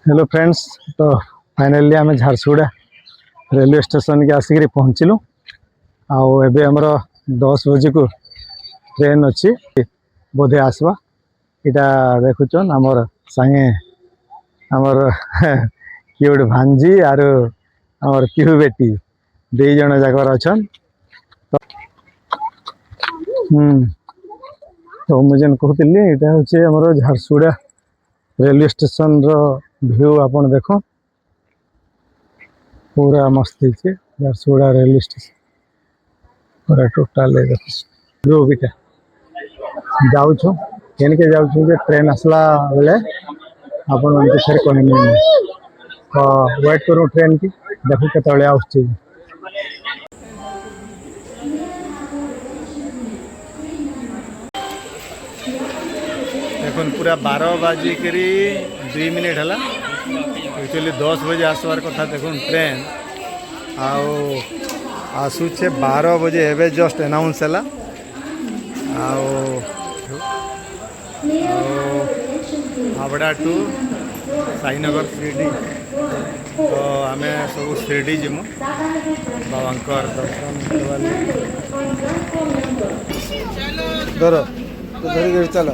Hello friends. तो finally आम Jharsuguda railway station के आसिक पहुँचलु। आबे आमर 10 बजे को ट्रेन अच्छी बोधे आसवा। इटा देखुचन आमर सांगे आमर किए गोटे भांजी आर आमर पिहू बेटी 2 जन जाकर अच्छन। तो मुझे कहती यहाँ हूँ आमर झारसुगुड़ा रेलवे स्टेशन रो व्यू आपन देखो पूरा मस्त है। झारसुगुड़ा रेलवे स्टेशन पूरा टोटाल व्यू बीटा जाऊँ के जाऊँ ट्रेन आसला बेले आपन फिर कहमी तो वेट करूँ ट्रेन की देखो केत आस। देखो पूरा 12 बाजिक 2 मिनिट है एक्चुअली 10 बजे आसवार कथा। देखो ट्रेन आसूचे 12 बजे एवं जस्ट अनाउंस है हावड़ा टू साईनगर शिरडी। तो आम सब शिरडी जीमु बाबांकर दर्शन धर धरी गई चलो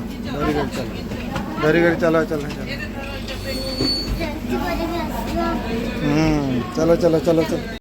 धरी गई चलो चलो चलो चलो चलो चलो।